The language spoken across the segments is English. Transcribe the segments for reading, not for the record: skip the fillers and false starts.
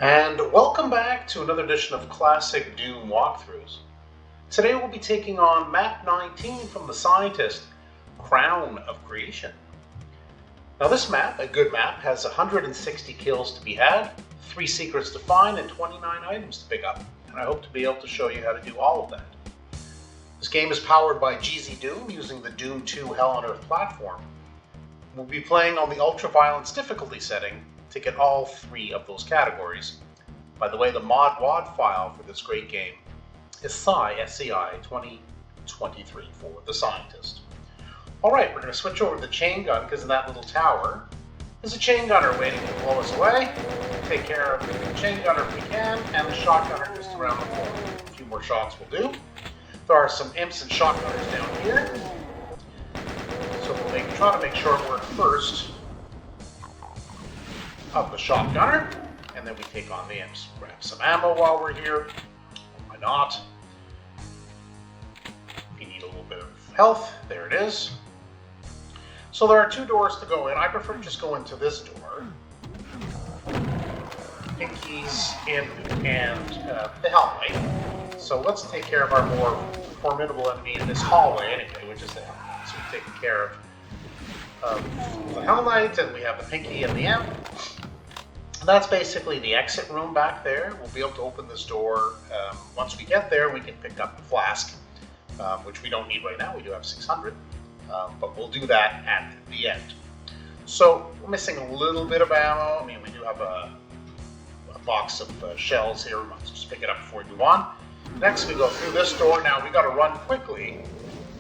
And welcome back to another edition of Classic Doom Walkthroughs. Today we'll be taking on map 19 from the scientist, Crown of Creation. Now this map, a good map, has 160 kills to be had, 3 secrets to find, and 29 items to pick up. And I hope to be able to show you how to do all of that. This game is powered by GZDoom using the Doom 2 Hell on Earth platform. We'll be playing on the ultra-violence difficulty setting to get all 3 of those categories. By the way, the mod WAD file for this great game is SCI 2023 for the scientist. Alright, we're going to switch over to the chain gun because in that little tower there's a chain gunner waiting to blow us away. Take care of the chain gunner if we can, and the shotgunner just around the corner. A few more shots will do. There are some imps and shotgunners down here, so we'll try to make short work first of the shotgunner, and then we take on the imps. Grab some ammo while we're here. Why not? We need a little bit of health. There it is. So there are 2 doors to go in. I prefer to just go into this door. Pinkies in and the hallway. So let's take care of our more formidable enemy in this hallway anyway, which is the hell. So we've taken care of the Hell Knight, and we have the Pinky and the Imp. And that's basically the exit room back there. We'll be able to open this door. Once we get there, we can pick up the flask, which we don't need right now. We do have 600, but we'll do that at the end. So we're missing a little bit of ammo. I mean, we do have a box of shells here. We might just pick it up before we move on. Next, we go through this door. Now, we got to run quickly.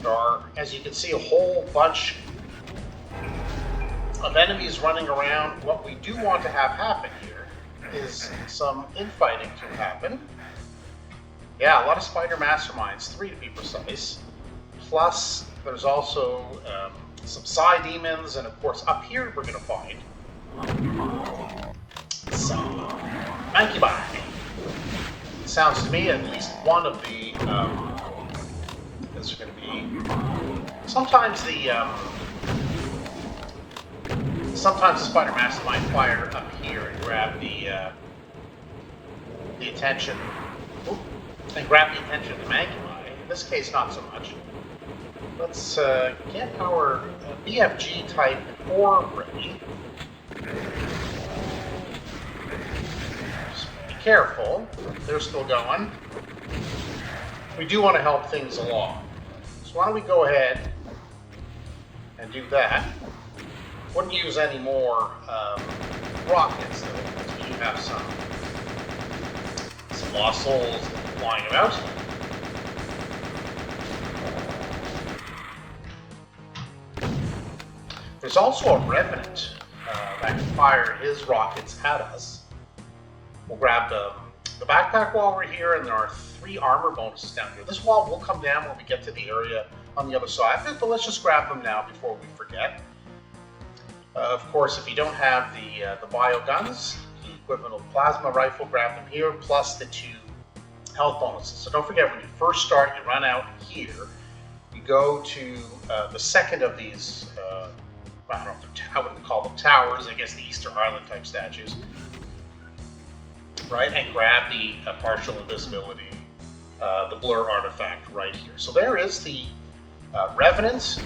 There are, as you can see, a whole bunch of enemies running around. What we do want to have happen here is some infighting to happen. Yeah, a lot of spider masterminds, 3 to be precise. Plus, there's also some psi demons, and of course, up here we're going to find some mancubi. Sounds to me at least one of the. There's going to be sometimes the. Sometimes the spider mastermind fire up here and grab the attention, and grab the attention of the mancubi. In this case, not so much. Let's get our BFG type 4 ready. Just be careful; they're still going. We do want to help things along, so why don't we go ahead and do that? Wouldn't use any more rockets, though, because we do have some lost souls flying about. There's also a revenant that can fire his rockets at us. We'll grab the backpack while we're here, and there are 3 armor bonuses down here. This wall will come down when we get to the area on the other side of it, but let's just grab them now before we forget. Of course, if you don't have the bio guns, the equivalent plasma rifle, grab them here, plus the 2 health bonuses. So don't forget, when you first start, you run out here. You go to the second of these, I don't know, I wouldn't call them towers, I guess the Easter Island type statues, right? And grab the partial invisibility, the blur artifact right here. So there is the Revenant.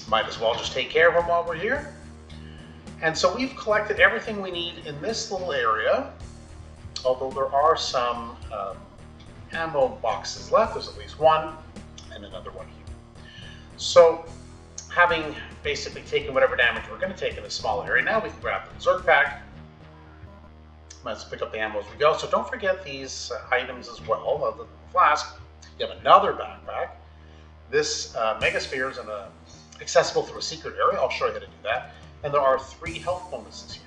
Might as well just take care of them while we're here. And so we've collected everything we need in this little area, although there are some ammo boxes left. There's at least 1 and another one here. So having basically taken whatever damage we're going to take in this small area, now we can grab the Berserk pack. Let's pick up the ammo as we go. So don't forget these items as well. The flask. You have another backpack. This Megasphere is accessible through a secret area. I'll show you how to do that. And there are 3 health bonuses here.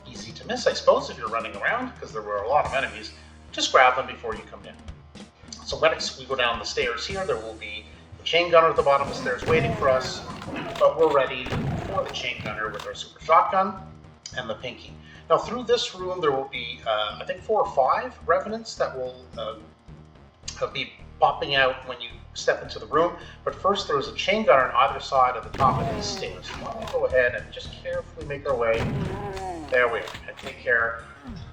Easy to miss, I suppose, if you're running around, because there were a lot of enemies. Just grab them before you come in. So next we go down the stairs here. There will be the chain gunner at the bottom of the stairs waiting for us, but we're ready for the chain gunner with our super shotgun and the Pinky. Now through this room there will be, I think 4 or 5 revenants that will be popping out when you step into the room. But first there's a chain gunner on either side of the top of these stairs. So why don't we go ahead and just carefully make our way There we are, and take care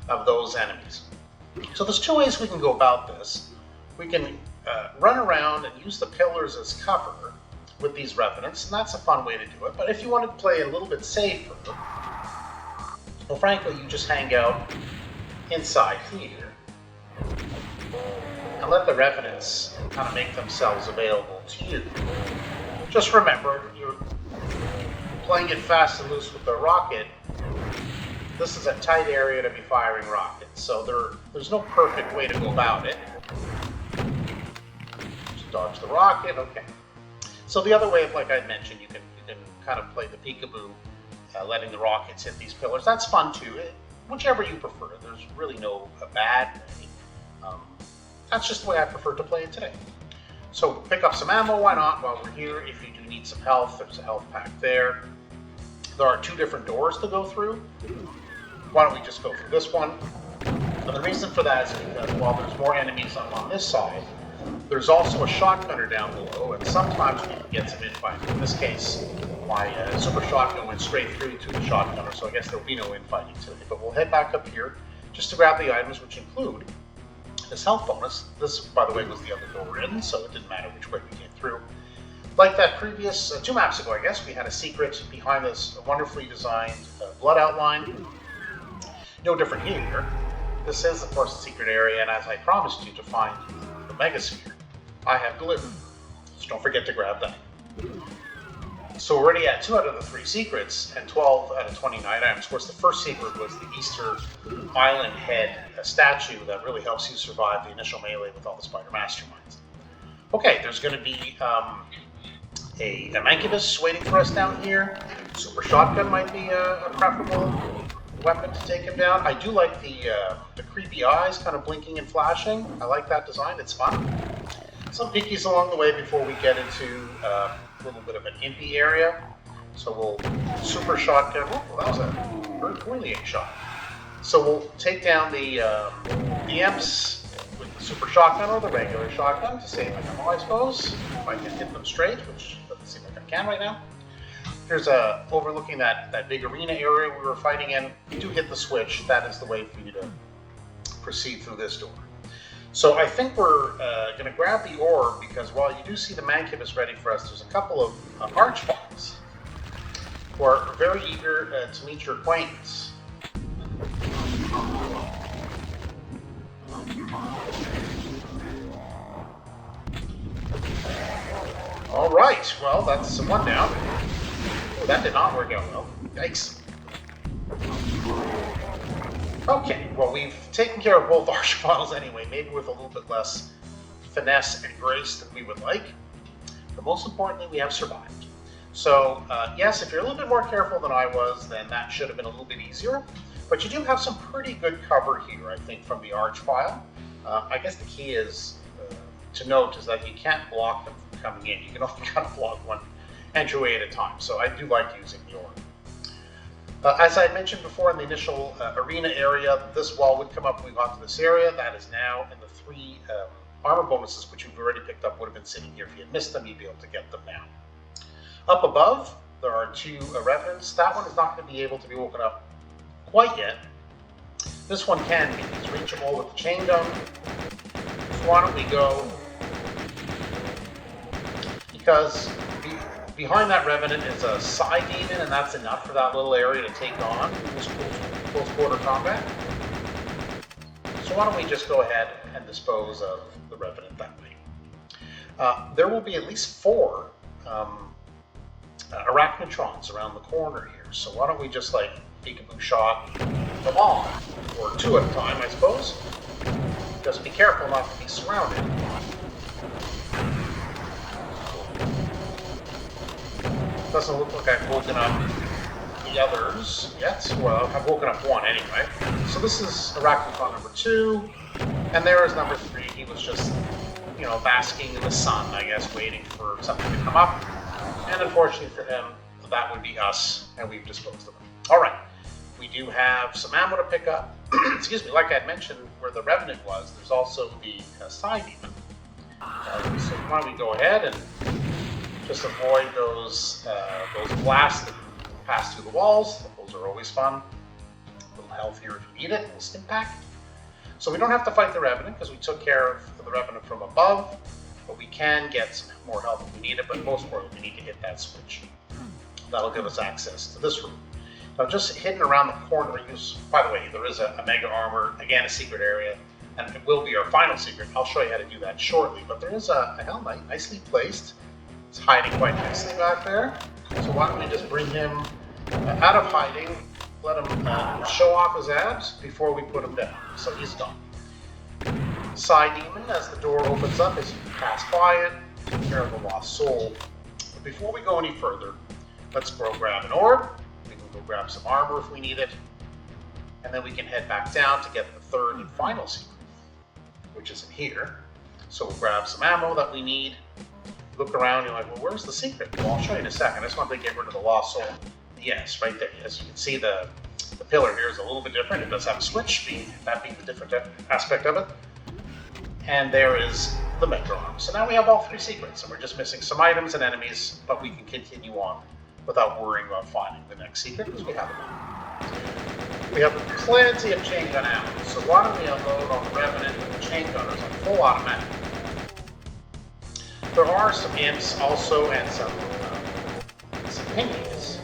of those enemies. So there's two ways we can go about this. We can run around and use the pillars as cover with these revenants, and that's a fun way to do it. But if you want to play a little bit safer, well, frankly, you just hang out inside here and let the revenants kind of make themselves available to you. Just remember, you're playing it fast and loose with the rocket. This is a tight area to be firing rockets, so there's no perfect way to go about it. Just dodge the rocket, okay. So the other way, like I mentioned, you can kind of play the peekaboo, letting the rockets hit these pillars. That's fun too, whichever you prefer. There's really no bad way. That's just the way I prefer to play it today. So pick up some ammo, why not, while we're here. If you do need some health, there's a health pack there. There are two different doors to go through. Why don't we just go through this one? And the reason for that is because while there's more enemies on this side, there's also a shotgunner down below, and sometimes we can get some infighting. In this case, my super shotgun went straight through to the shotgunner, so I guess there'll be no infighting today. But we'll head back up here just to grab the items, which include this health bonus. This, by the way, was the other door in, so it didn't matter which way we came through. Like that previous 2 maps ago, I guess, we had a secret behind this wonderfully designed blood outline. No different here. This is, of course, a secret area, and as I promised you to find the Megasphere, I have delivered. So don't forget to grab that. So we're already at 2 out of the 3 secrets, and 12 out of 29 items. Of course, the first secret was the Easter Island head statue that really helps you survive the initial melee with all the spider masterminds. Okay, there's going to be a Mancubus waiting for us down here. Super shotgun might be a preferable weapon to take him down. I do like the creepy eyes kind of blinking and flashing. I like that design, it's fun. Some peekies along the way before we get into a little bit of an impy area. So we'll super shotgun, oh, that was a very poorly aimed shot. So we'll take down the imps with the super shotgun or the regular shotgun to save ammo, I suppose. If I can hit them straight, which doesn't seem like I can right now. Here's overlooking that big arena area we were fighting in. You do hit the switch. That is the way for you to proceed through this door. So I think we're going to grab the orb, because while you do see the Mancubus ready for us, there's a couple of archfights who are very eager to meet your acquaintance. All right, well, that's one down. Oh, that did not work out well. Yikes. Okay, well, we've taken care of both archfiles anyway, maybe with a little bit less finesse and grace than we would like. But most importantly, we have survived. So, yes, if you're a little bit more careful than I was, then that should have been a little bit easier. But you do have some pretty good cover here, I think, from the archfile. I guess the key is to note is that you can't block them from coming in. You can only kind of block one entryway at a time. So I do like using the orb. As I mentioned before in the initial arena area, this wall would come up when we got to this area. That is now, and the 3 armor bonuses, which you've already picked up, would have been sitting here. If you had missed them, you'd be able to get them now. Up above, there are 2 revenants. That one is not going to be able to be woken up quite yet. This one can be. It's reachable with the chain gun. So why don't we go? Because behind that revenant is a side demon, and that's enough for that little area to take on close quarter combat. So why don't we just go ahead and dispose of the revenant that way. There will be at least 4 arachnotrons around the corner here. So why don't we just like peekaboo shot them all, or 2 at a time, I suppose. Just be careful not to be surrounded. Doesn't look like I've woken up the others yet. Well, I've woken up 1 anyway. So this is arachnotron number 2, and there is number 3. He was just, basking in the sun, I guess, waiting for something to come up. And unfortunately for him, that would be us, and we've disposed of him. All right, we do have some ammo to pick up. Excuse me, like I had mentioned, where the Revenant was, there's also the side demon. So why don't we go ahead and just avoid those blasts that pass through the walls. Those are always fun. A little health here if you need it, a little stim pack. So we don't have to fight the Revenant because we took care of the Revenant from above, but we can get some more help if we need it, but most importantly, we need to hit that switch. That'll give us access to this room. Now just hidden around the corner, by the way, there is a Mega Armor, again a secret area, and it will be our final secret. I'll show you how to do that shortly, but there is a Hell Knight, nicely placed. It's hiding quite nicely back there. So why don't we just bring him out of hiding, let him show off his abs before we put him down. So he's gone. Side Demon, as the door opens up, as you can pass by it, take care of the lost soul. But before we go any further, let's go grab an orb. We can go grab some armor if we need it. And then we can head back down to get the third and final secret, which is in here. So we'll grab some ammo that we need. Look around, you're like, well, where's the secret? Well, I'll show you in a second. I just want to get rid of the lost soul. Yes, right there. As you can see, the pillar here is a little bit different. It does have a switch, that being the different aspect of it. And there is the Mega Armor. So now we have all three secrets, and we're just missing some items and enemies, but we can continue on without worrying about finding the next secret, because we have it. We have plenty of chain gun ammo, so why don't we unload on the Revenant and the chain gunners on full automatic. There are some imps also, and some pinkies.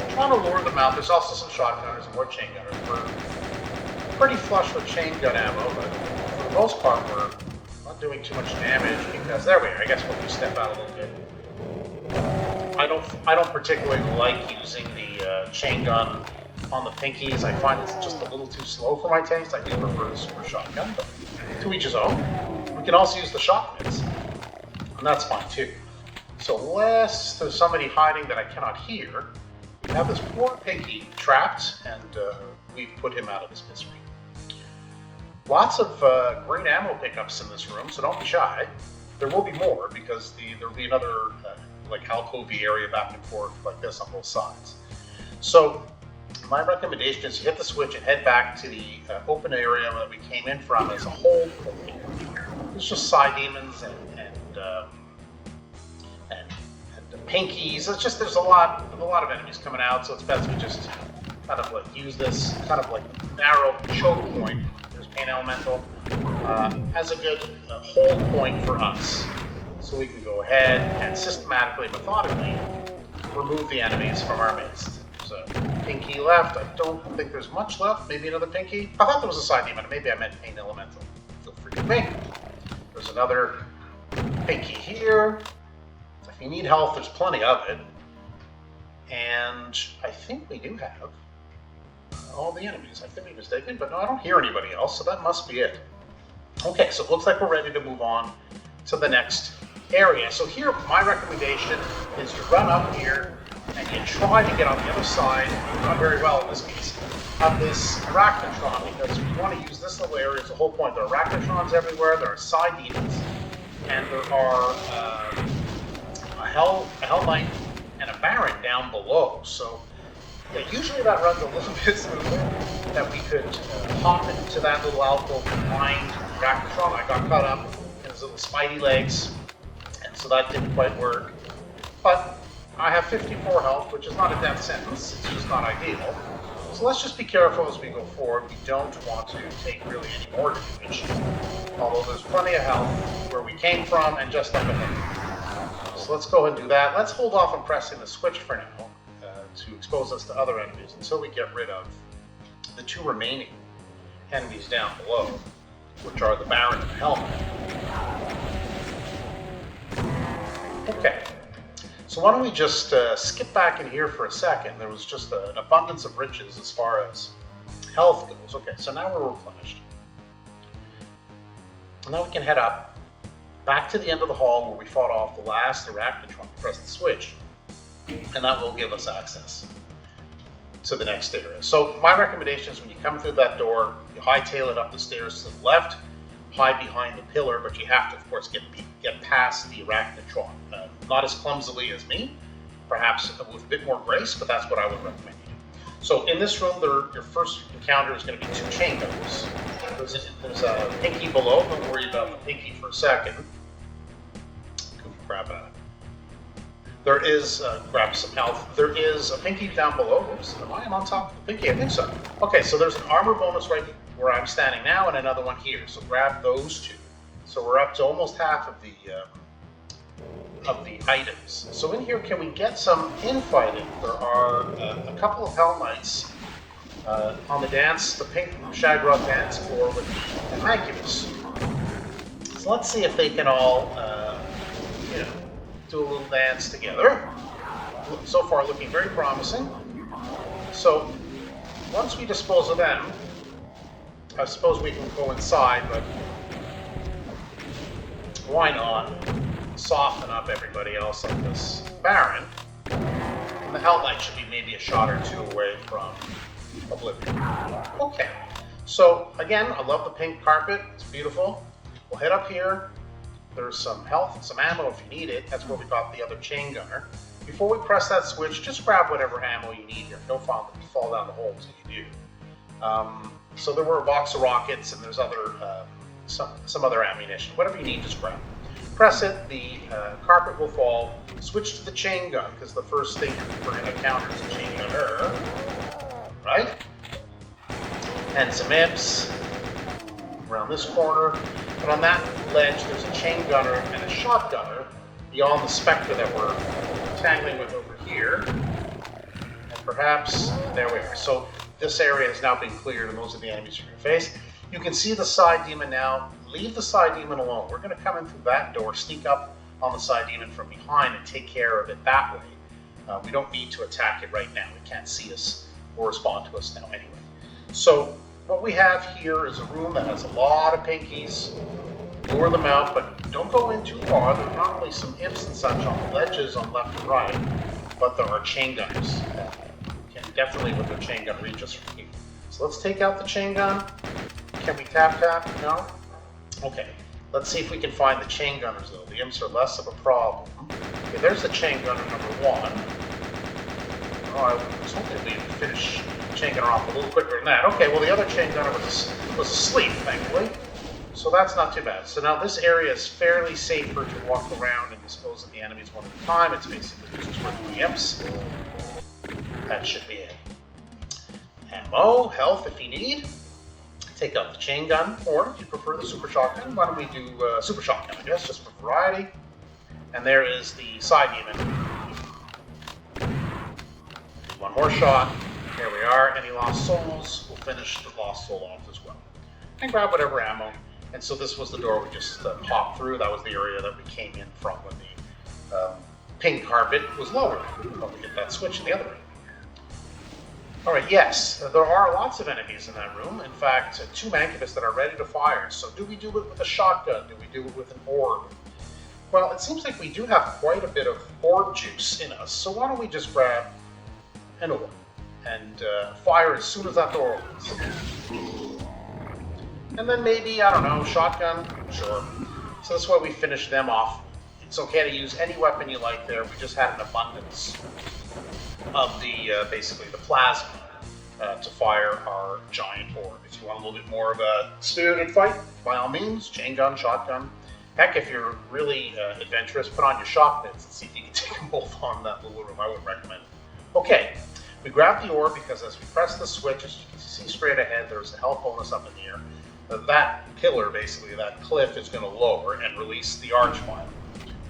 I'm trying to lure them out. There's also some shotgunners and more chain gunners. We're pretty flush with chain gun ammo, but for the most part we're not doing too much damage because, there we are, I guess we'll just step out a little bit. I don't particularly like using the chain gun on the pinkies. I find it's just a little too slow for my taste. I do prefer the super shotgun, but to each his own. We can also use the shotguns, and that's fine too. So unless there's somebody hiding that I cannot hear, we have this poor pinky trapped, and we've put him out of his misery. Lots of great ammo pickups in this room, so don't be shy. There will be more because there'll be another like alcove area back and forth like this on both sides. So my recommendation is you hit the switch and head back to the open area that we came in from as a whole. It's just side demons and the pinkies. It's just there's a lot of enemies coming out, so it's best we just kind of like use this kind of like narrow choke point. There's Pain Elemental as a good hold point for us, so we can go ahead and systematically, methodically remove the enemies from our midst. There's a pinky left. I don't think there's much left. Maybe another pinky. I thought there was a side demon. Maybe I meant Pain Elemental. Feel free to me. There's another pinky here. If you need health, there's plenty of it. And I think we do have all the enemies. I could be mistaken, but no, I don't hear anybody else, so that must be it. Okay, so it looks like we're ready to move on to the next area. So here, my recommendation is you run up here and you try to get on the other side, not very well in this case, of this Arachnotron, because we want to use this little area as the whole point. There are Arachnotrons everywhere, there are side demons, and there are a Hell Knight and a Baron down below. So yeah, usually that runs a little bit smoother, that we could hop into that little alcove behind Arachnotron. I got caught up in his little spidey legs, and so that didn't quite work. But I have 54 health, which is not a death sentence, it's just not ideal. So let's just be careful as we go forward. We don't want to take really any more damage, although there's plenty of health where we came from and just up ahead. So let's go ahead and do that. Let's hold off on pressing the switch for now to expose us to other enemies until we get rid of the two remaining enemies down below, which are the Baron and the Helmet. Okay. So why don't we just skip back in here for a second. There was just an abundance of riches as far as health goes. Okay, so now we're replenished. And now we can head up, back to the end of the hall where we fought off the last Arachnotron. Press the switch, and that will give us access to the next area. So my recommendation is when you come through that door, you hightail it up the stairs to the left, hide behind the pillar, but you have to, of course, get past the Arachnotron. Not as clumsily as me, perhaps with a bit more grace, but that's what I would recommend you do. So in this room, your first encounter is going to be two chain gunners. There's a pinky below. Don't worry about the pinky for a second. Grab a. There is, grab some health. There is a pinky down below. Oops, am I on top of the pinky? I think so. Okay, so there's an armor bonus right where I'm standing now and another one here. So grab those two. So we're up to almost half of the items. So in here, can we get some infighting? There are a couple of Hell Knights on the dance, the pink Shagrod dance floor with the Incubus. So let's see if they can all, do a little dance together. So far looking very promising. So once we dispose of them, I suppose we can go inside, but why not soften up everybody else on this Baron? And the Hell Knight should be maybe a shot or two away from Oblivion. Okay, so again, I love the pink carpet. It's beautiful. We'll head up here. There's some health and some ammo if you need it. That's where we got the other chain gunner. Before we press that switch, just grab whatever ammo you need here. Don't fall down the hole until you do. So there were a box of rockets and there's other some other ammunition. Whatever you need, just grab it. Press it, the carpet will fall. Switch to the chain gun, because the first thing we're going to encounter is a chain gunner. Right? And some imps around this corner. But on that ledge, there's a chain gunner and a shotgunner beyond the Spectre that we're tangling with over here. And perhaps, there we are. So this area has now been cleared and those are the enemies you're going to face. You can see the side demon now. Leave the side demon alone. We're going to come in through that door, sneak up on the side demon from behind and take care of it that way. We don't need to attack it right now. It can't see us or respond to us now anyway. So what we have here is a room that has a lot of pinkies. Lure them out, but don't go in too far. There are not only some imps and such on the ledges on left and right, but there are chain gunners. Can definitely with their chain gun reach us from here. So let's take out the chain gun. Can we tap? No? Okay. Let's see if we can find the chain gunners though. The imps are less of a problem. Okay, there's the chain gunner number one. Oh, I was hoping we'd finish the chain gunner off a little quicker than that. Okay, well the other chain gunner was asleep, thankfully. So that's not too bad. So now this area is fairly safer to walk around and dispose of the enemies one at a time. It's basically just working the imps. That should be it. Ammo, health if you need. Take out the chain gun, or if you prefer the super shotgun, why don't we do super shotgun, I guess, just for variety. And there is the side demon. One more shot. There we are. Any lost souls? We'll finish the lost soul off as well. And grab whatever ammo. And so this was the door we just popped through. That was the area that we came in from when the pink carpet was lowered. Probably get that switch in the other way. Alright, yes, there are lots of enemies in that room. In fact, 2 Mancubus that are ready to fire. So do we do it with a shotgun? Do we do it with an orb? Well, it seems like we do have quite a bit of orb juice in us. So why don't we just grab an orb and fire as soon as that door opens. And then maybe, I don't know, shotgun? Sure. So this way we finish them off. It's okay to use any weapon you like there. We just had an abundance of the, basically the plasma to fire our giant orb. If you want a little bit more of a spirited fight, by all means, chain gun, shotgun. Heck, if you're really adventurous, put on your shock bits and see if you can take them both on that little room. I would recommend. Okay, we grab the orb because as we press the switch, as you can see straight ahead, there's a health bonus up in the air. That pillar, basically, that cliff is going to lower and release the Archvile.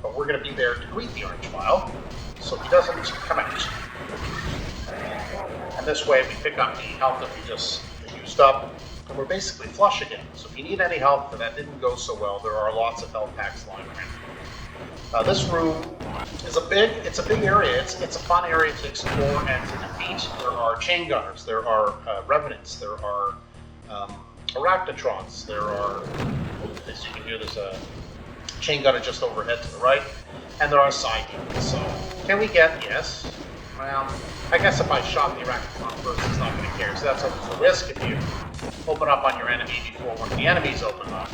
But we're going to be there to greet the Archvile, so he doesn't come out. And this way we pick up the health that we just used up, and we're basically flush again. So if you need any help, that didn't go so well, there are lots of health packs lying around. This room is a big area. It's a fun area to explore and to defeat. There are chain gunners, there are revenants, there are arachnotrons, there are, as you can hear, there's a chain gunner just overhead to the right, and there are side demons. So can we get, yes, well, I guess if I shot the arachnotron first, it's not going to care. So that's always the risk. If you open up on your enemy before one of the enemies open up,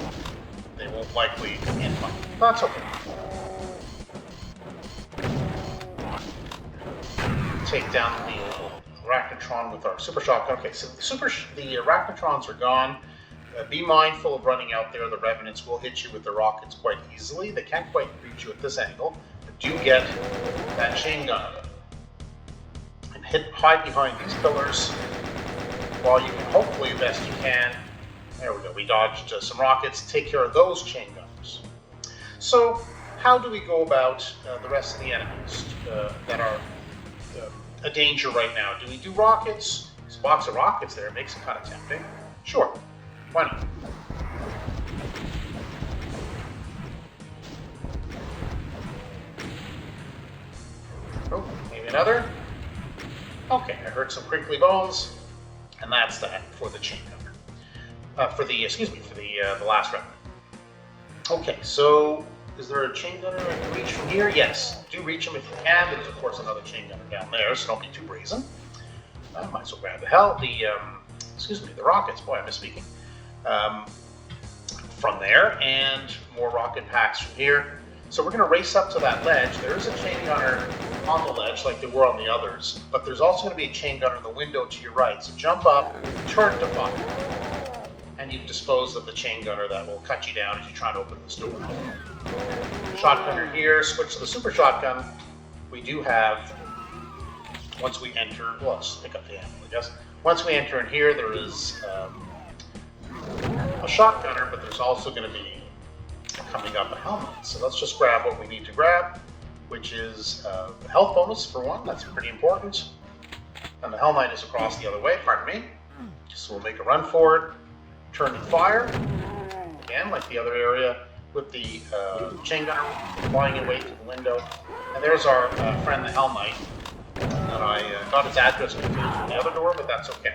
they won't likely infight. That's okay. Take down the arachnotron with our super shotgun. Okay, so the arachnotrons are gone. Be mindful of running out there. The revenants will hit you with the rockets quite easily. They can't quite reach you at this angle, but do get that chain gun and hide behind these pillars while you can hopefully, best you can. There we go. We dodged some rockets. Take care of those chain gunners. So, how do we go about the rest of the enemies that are a danger right now? Do we do rockets? There's a box of rockets there. It makes it kind of tempting. Sure. Why not? Oh, maybe another. Okay, I heard some crinkly bones, and that's that for the chain gunner. For the last remnant. Okay, so is there a chain gunner I can reach from here? Yes, do reach him if you can. There's of course another chain gunner down there, so don't be too brazen. I might as well grab the rockets. Boy, I'm misspeaking. From there, and more rocket packs from here. So we're going to race up to that ledge. There is a chain gunner on the ledge like there were on the others, but there's also going to be a chain gunner in the window to your right. So jump up, turn to fire, and you've disposed of the chain gunner that will cut you down as you try to open this door. Shotgunner here, switch to the super shotgun. We do have, once we enter, well, let's pick up the ammo, I guess. Once we enter in here, there is a shotgunner, but there's also going to be coming up a helmet. So let's just grab what we need to grab, which is the health bonus for one. That's pretty important. And the helmet is across the other way, pardon me. So we'll make a run for it. Turn and fire. Again, like the other area, with the chain gunner flying away through the window. And there's our friend the Hell-Knight. And I got his address confused with the other door, but that's okay.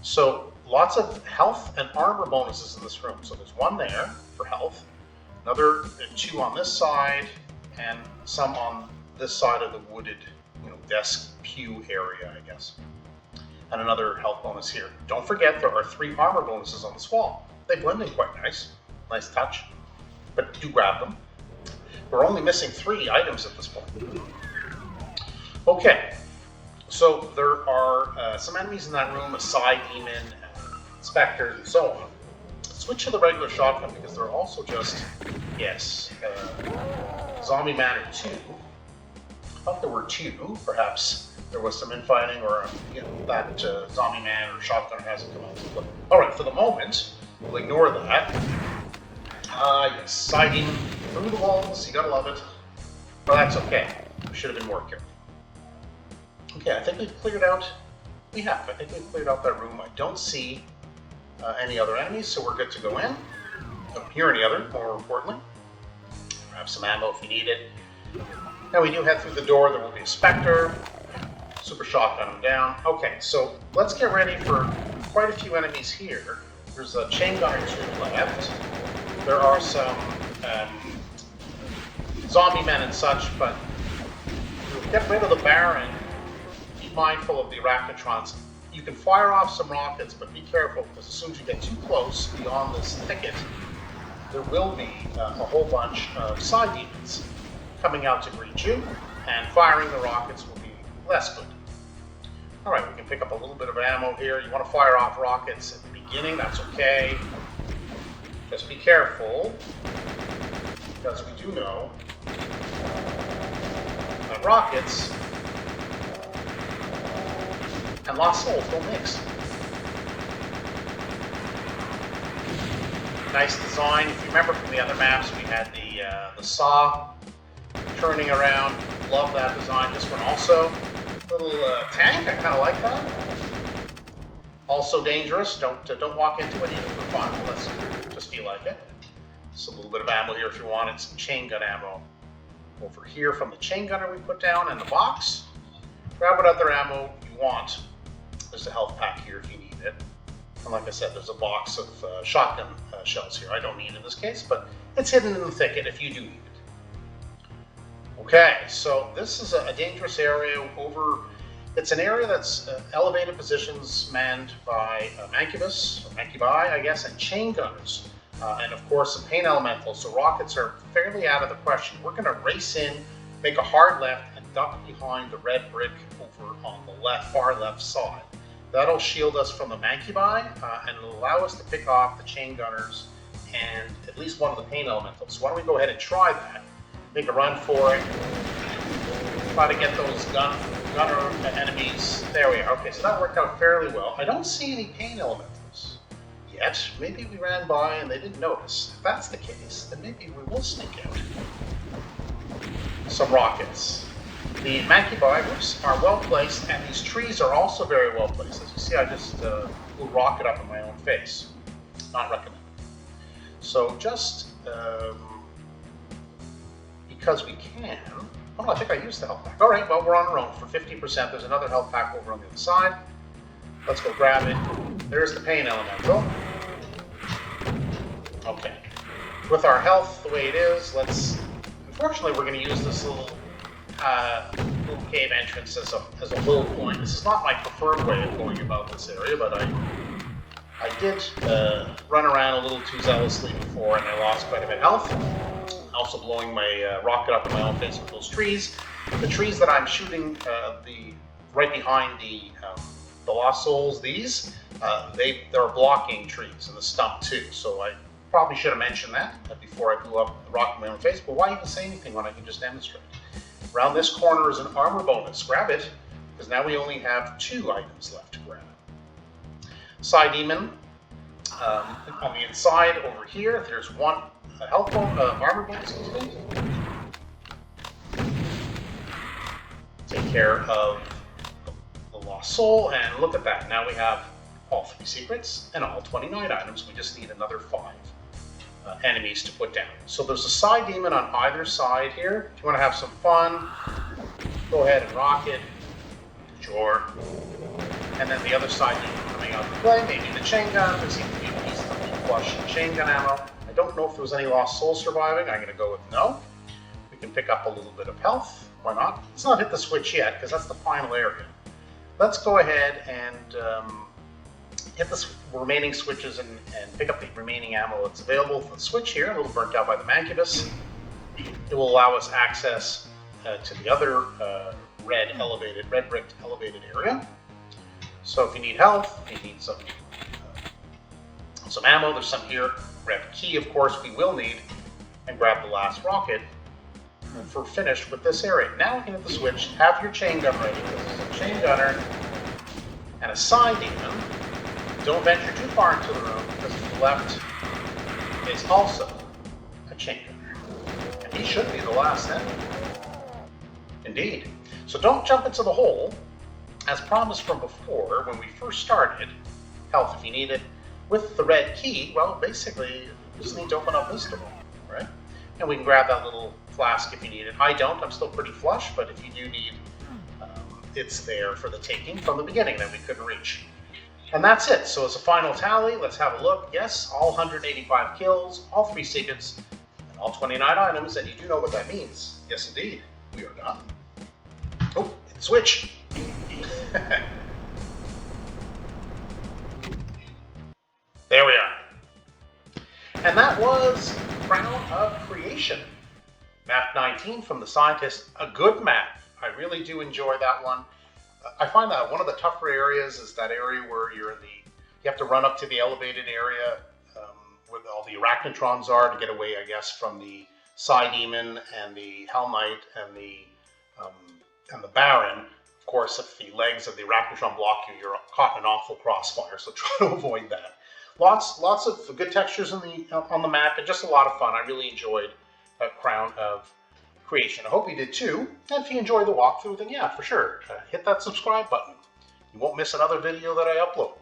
So lots of health and armor bonuses in this room. So there's one there for health, another two on this side, and some on this side of the wooded, desk pew area, I guess. And another health bonus here. Don't forget there are 3 armor bonuses on this wall. They blend in quite nice. Nice touch. But do grab them. We're only missing 3 items at this point. Okay, so there are some enemies in that room, a side demon, specters, and so on. Switch to the regular shotgun because there are also just, zombie man or 2. I thought there were 2, perhaps. There was some infighting, or that zombie man or shotgun hasn't come out. All right, for the moment, we'll ignore that. Yes, side demon through the walls. You gotta love it. But that's okay. We should have been more careful. Okay, I think we've cleared out. I think we've cleared out that room. I don't see any other enemies, so we're good to go in. Don't hear any other. More importantly, grab some ammo if you need it. Now we do head through the door. There will be a specter. Super shotgun him down. Okay, so let's get ready for quite a few enemies here. There's a chain gunner to the left. There are some zombie men and such, but to get rid of the Baron, be mindful of the arachnotrons. You can fire off some rockets, but be careful because as soon as you get too close beyond this thicket, there will be a whole bunch of side demons coming out to greet you, and firing the rockets will be less good. Alright, we can pick up a little bit of ammo here. You want to fire off rockets at the beginning, that's okay. Just be careful, because we do know that rockets and lost souls don't mix. Nice design. If you remember from the other maps, we had the saw turning around. Love that design. This one also. Little tank, I kind of like that. Also dangerous. Don't walk into it even for fun, unless you just feel like it. Just a little bit of ammo here if you want it. Some chain gun ammo over here from the chain gunner we put down in the box. Grab what other ammo you want. There's a health pack here if you need it. And like I said, there's a box of shotgun shells here. I don't need it in this case, but it's hidden in the thicket if you do need it. Okay, so this is a dangerous area it's an area that's elevated positions manned by Mancubi, I guess, and chain gunners. And of course, some pain elementals, so rockets are fairly out of the question. We're gonna race in, make a hard left, and duck behind the red brick over on the far left side. That'll shield us from the Mancubi, and it'll allow us to pick off the chain gunners and at least one of the pain elementals. So why don't we go ahead and try that? make a run for it. Try to get those gunner enemies. There we are. Okay, so that worked out fairly well. I don't see any pain elementals yet. Maybe we ran by and they didn't notice. If that's the case, then maybe we will sneak out some rockets. The Mancubivers are well placed, and these trees are also very well placed. As you see, I just blew a rocket up in my own face. Not recommended. So just because we can. Oh, I think I used the health pack. All right, well, we're on our own for 50%. There's another health pack over on the other side. Let's go grab it. There's the pain elemental. Okay. With our health the way it is, unfortunately, we're going to use this little cave entrance as a whole point. This is not my preferred way of going about this area, but I did run around a little too zealously before, and I lost quite a bit of health. Also blowing my rocket up in my own face with those trees. The trees that I'm shooting right behind the Lost Souls, they're blocking trees, and the stump too. So I probably should have mentioned that before I blew up the rocket in my own face, but why even say anything when I can just demonstrate? Around this corner is an armor bonus. Grab it, because now we only have 2 items left to grab. Side Demon. On the inside over here, there's one health armor bonus. Take care of the Lost Soul, and look at that. Now we have all 3 secrets and all 29 items. We just need another 5 enemies to put down. So there's a side demon on either side here. If you want to have some fun, go ahead and rock it. Sure. And then the other side demon coming out to play, maybe the chain gun. There seems to be a decent flush chain gun ammo. I don't know if there was any Lost Souls surviving. I'm going to go with no. We can pick up a little bit of health. Why not? Let's not hit the switch yet, because that's the final area. Let's go ahead and hit the remaining switches and pick up the remaining ammo that's available for the switch here. A little burnt out by the Mancubus. It will allow us access to the other red bricked elevated area. So if you need health, if you need some ammo, there's some here. Grab the key, of course, we will need, and grab the last rocket for finish with this area. Now we can hit the switch, have your chain gun ready. This is a chain gunner and a side demon. Don't venture too far into the room, because to the left is also a chain gunner. And he should be the last enemy. Indeed. So don't jump into the hole. As promised from before, when we first started, health if you need it, with the red key, well, basically, you just need to open up this door, right? And we can grab that little flask if you need it. I don't, I'm still pretty flush, but if you do need, it's there for the taking from the beginning that we couldn't reach. And that's it. So as a final tally, let's have a look. Yes, all 185 kills, all 3 secrets, and all 29 items, and you do know what that means. Yes, indeed, we are done. Oh, switch. There we are. And that was Crown of Creation. Map 19 from the Scientist. A good map. I really do enjoy that one. I find that one of the tougher areas is that area where you have to run up to the elevated area where all the arachnotrons are to get away, I guess, from the Psi Demon and the Hell Knight and the Baron. Of course, if the legs of the arachnotron block you, you're caught in an awful crossfire, so try to avoid that. Lots of good textures on the map, and just a lot of fun. I really enjoyed Crown of Creation. I hope you did too. And if you enjoyed the walkthrough, then yeah, for sure, hit that subscribe button. You won't miss another video that I upload.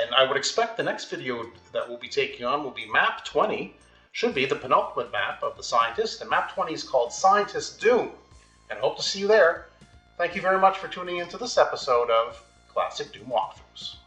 And I would expect the next video that we'll be taking on will be Map 20. Should be the penultimate map of the Scientist, and Map 20 is called GZDoom. And I hope to see you there. Thank you very much for tuning into this episode of Classic Doom Walkthroughs.